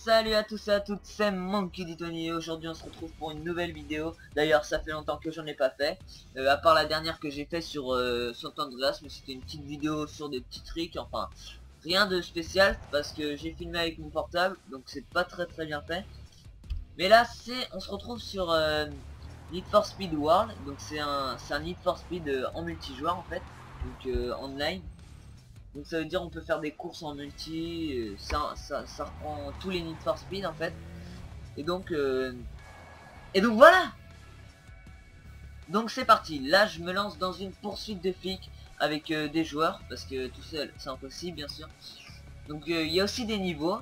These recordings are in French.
Salut à tous et à toutes, c'est Monkey D. Tony et aujourd'hui on se retrouve pour une nouvelle vidéo. D'ailleurs ça fait longtemps que j'en ai pas fait, à part la dernière que j'ai fait sur San Andreas, mais c'était une petite vidéo sur des petits tricks, enfin rien de spécial parce que j'ai filmé avec mon portable, donc c'est pas très bien fait. Mais là on se retrouve sur Need for Speed World, donc c'est un Need for Speed en multijoueur en fait, donc online. Donc ça veut dire on peut faire des courses en multi, ça reprend tous les Need for Speed en fait. Et donc voilà. Donc c'est parti, là je me lance dans une poursuite de flics avec des joueurs, parce que tout seul c'est impossible bien sûr. Donc il y a aussi des niveaux.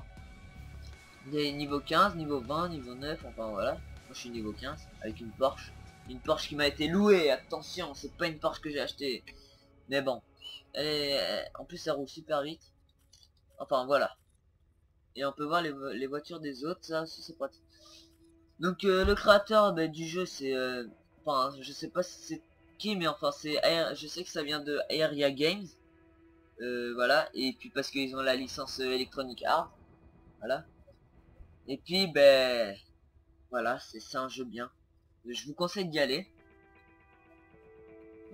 Des niveaux 15, niveau 20, niveau 9, enfin voilà. Moi je suis niveau 15 avec une Porsche. Une Porsche qui m'a été louée, attention, c'est pas une Porsche que j'ai acheté. Mais bon, en plus ça roule super vite. Enfin voilà. Et on peut voir les voitures des autres, ça aussi c'est pratique. Donc le créateur du jeu c'est... enfin je sais pas si c'est qui, mais enfin c'est je sais que ça vient de Area Games. Voilà, et puis parce qu'ils ont la licence Electronic Arts. Voilà. Et puis voilà, c'est un jeu bien. Je vous conseille d'y aller.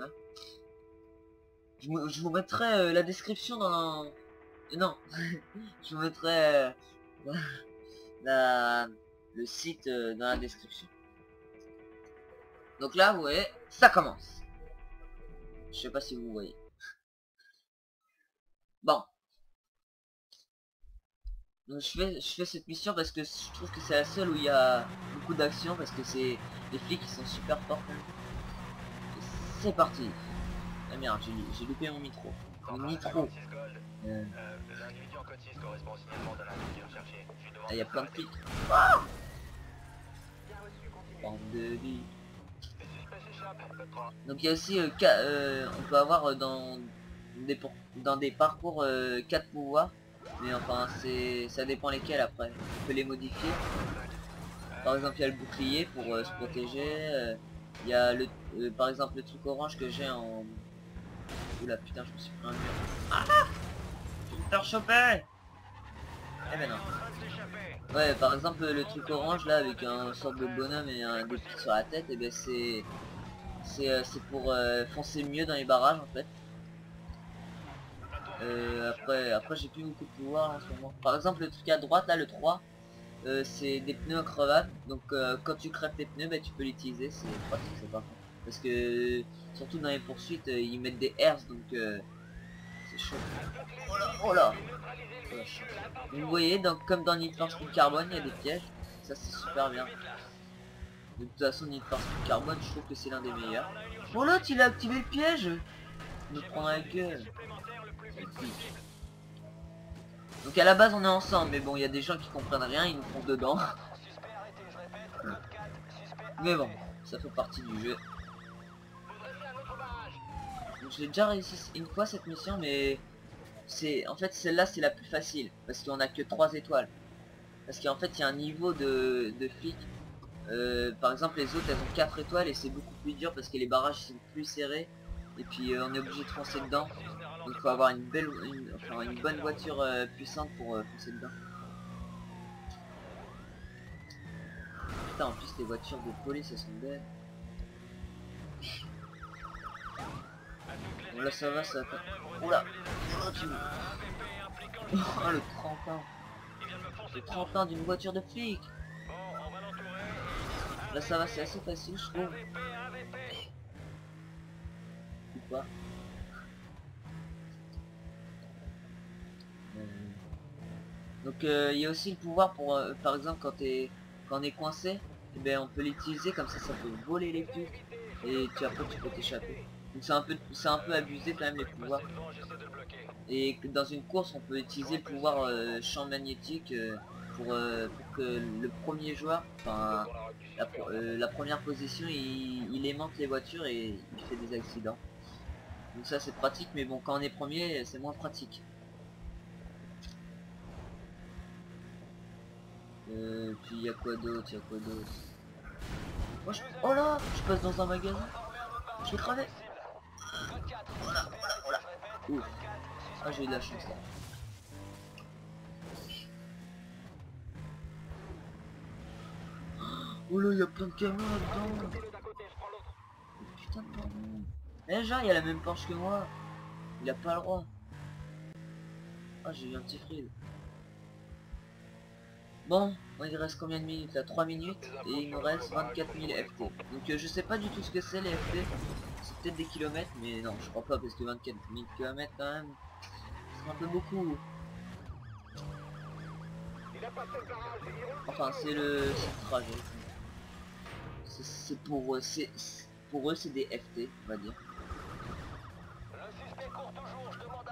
Hein, je vous mettrai la description dans... Non, je vous mettrai la... le site dans la description. Donc là, vous voyez, ça commence. Je sais pas si vous voyez. Bon. Donc je fais cette mission parce que je trouve que c'est la seule où il y a beaucoup d'action, parce que c'est les flics qui sont super forts. C'est parti. Ah merde, j'ai loupé mon micro. Mon nitro. Il y a plein de flics. Bande de vie. Donc il y a aussi on peut avoir dans des parcours 4 pouvoirs, mais enfin ça dépend lesquels après. On peut les modifier. Par exemple il y a le bouclier pour se protéger. Il y a le par exemple le truc orange que j'ai en... Oula putain, je me suis pris un mur. Ah, je vais me faire choper. Eh ben non. Ouais, par exemple le truc orange là avec un sorte de bonhomme et des pics sur la tête, et ben c'est pour foncer mieux dans les barrages en fait. Après j'ai plus beaucoup de pouvoir en ce moment. Par exemple le truc à droite là, le 3, c'est des pneus increvables. Donc quand tu crèves tes pneus, tu peux l'utiliser, c'est pratique, c'est pas con. Parce que surtout dans les poursuites ils mettent des airs, donc c'est chaud. Oh là, oh là. Vous voyez, donc comme dans Need for Speed Carbone il y a des pièges, ça c'est super bien. De toute façon Need for Speed Carbone je trouve que c'est l'un des meilleurs. Oh l'autre il a activé le piège. Me prendre la gueule. Donc à la base on est ensemble, mais bon il y a des gens qui comprennent rien, ils nous font dedans. Mais bon, ça fait partie du jeu. J'ai déjà réussi une fois cette mission, mais c'est en fait celle-là c'est la plus facile parce qu'on a que 3 étoiles. Parce qu'en fait il y a un niveau de flic. Par exemple les autres elles ont 4 étoiles et c'est beaucoup plus dur parce que les barrages sont plus serrés. Et puis on est obligé de foncer dedans. Donc il faut avoir une bonne voiture puissante pour foncer dedans. Putain, en plus les voitures de police elles sont belles. Bon là ça va, ça va faire... Oula, oh le tremplin. Le tremplin d'une voiture de flic. Là ça va, c'est assez facile je trouve. Ou pas. Donc il y a aussi le pouvoir pour par exemple quand on est coincé, et ben on peut l'utiliser comme ça peut voler les flics et après tu peux t'échapper. Donc c'est un peu abusé quand même les pouvoirs. Et dans une course on peut utiliser le pouvoir champ magnétique pour que le premier joueur, enfin la première position, il aimante les voitures et il fait des accidents. Donc ça c'est pratique, mais bon quand on est premier c'est moins pratique. Puis il y a quoi d'autre, Moi, oh là, je passe dans un magasin. Je vais crever. Voilà. Ouf. Ah j'ai eu de la chance là. Oh là, il y a plein de camions là-dedans. Putain de pardon. Eh genre, il a la même Porsche que moi. Il a pas le droit. Ah, j'ai eu un petit free. Bon, il reste combien de minutes là? 3 minutes et il me reste 24 000 FT. Donc je sais pas du tout ce que c'est les FT. C'est peut-être des kilomètres, mais non, je crois pas parce que 24 000 kilomètres quand même, c'est un peu beaucoup. Enfin, c'est le trajet. C'est pour eux, c'est des FT, on va dire.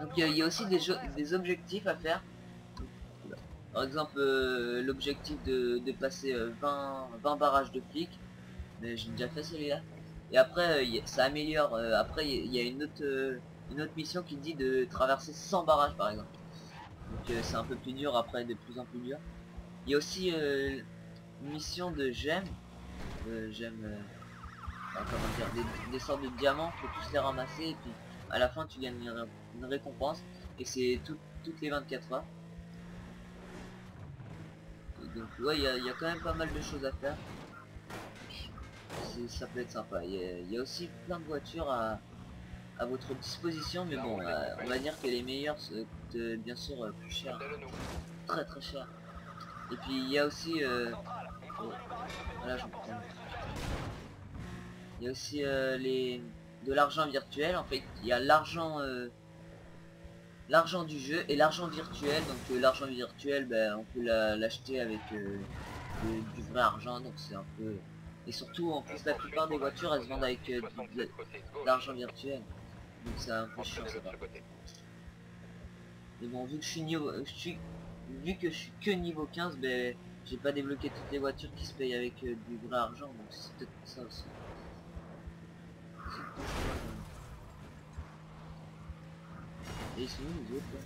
Donc il y a aussi des objectifs à faire. Par exemple, l'objectif de passer 20 barrages de flics, mais j'ai déjà fait celui-là. Et après, ça améliore. Après, il y a une autre mission qui dit de traverser 100 barrages, par exemple. Donc c'est un peu plus dur, après, de plus en plus dur. Il y a aussi une mission de gemmes. Enfin, comment dire, des sortes de diamants, faut tous les ramasser, et puis à la fin, tu gagnes une récompense. Et c'est toutes les 24 heures. Donc ouais, il y a quand même pas mal de choses à faire. Ça peut être sympa. Il y a aussi plein de voitures à votre disposition, mais bon, on va dire que les meilleures coûtent bien sûr plus cher. Très très cher. Et puis il y a aussi... voilà, je me prends. Il y a aussi de l'argent virtuel. En fait, il y a l'argent du jeu et l'argent virtuel. Donc l'argent virtuel, ben, on peut l'acheter avec du vrai argent, donc c'est un peu... Et surtout, en plus, la plupart des voitures, elles se vendent avec de l'argent virtuel. Donc c'est un peu chiant, ça va. Mais bon, vu que je suis que niveau 15, ben, j'ai pas débloqué toutes les voitures qui se payent avec du vrai argent, donc c'est peut-être pour ça aussi. Et ils sont où les autres là?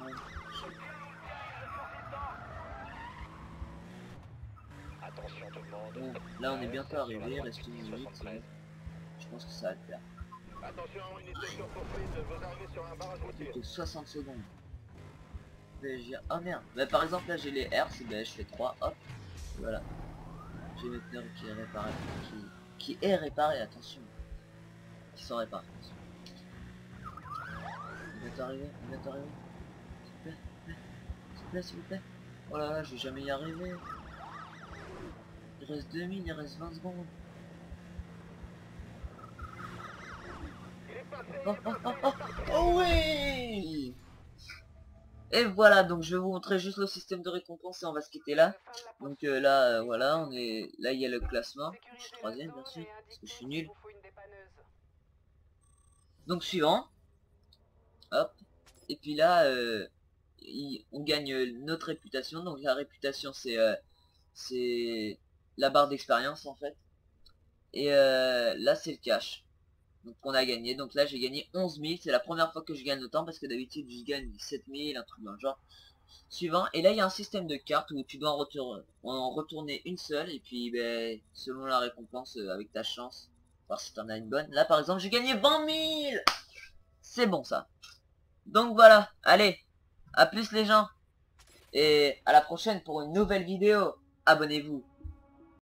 Ouais. Bon, là on est bientôt arrivé, il reste une minute, je pense que ça va le faire. Attention, unité surprise, vous arrivez sur un barrage routier. Plus que 60 secondes. Oh merde, bah, par exemple là j'ai les R, ben, je fais 3, hop, voilà. J'ai mes pneus qui est réparé, qui est réparé, attention. Qui sont réparés. Il vient d'arriver, il vient d'arriver. S'il vous plaît, s'il vous plaît. Oh là là, je vais jamais y arriver. Il reste 2000, il reste 20 secondes. Oh, oh, oh, oh, oh oui. Et voilà, donc je vais vous montrer juste le système de récompense et on va se quitter là. Donc là, voilà, on est là, il y a le classement. Je suis troisième, bien sûr, parce que je suis nul. Donc suivant, hop. Et puis là, on gagne notre réputation. Donc la réputation, c'est la barre d'expérience en fait. Et là, c'est le cash. Donc on a gagné. Donc là, j'ai gagné 11 000. C'est la première fois que je gagne autant parce que d'habitude, je gagne 17 000, un truc dans le genre. Suivant, et là il y a un système de cartes où tu dois en retourner une seule et puis ben, selon la récompense avec ta chance, voir si t'en as une bonne. Là par exemple j'ai gagné 20 000. C'est bon ça. Donc voilà, allez, à plus les gens. Et à la prochaine pour une nouvelle vidéo. Abonnez-vous.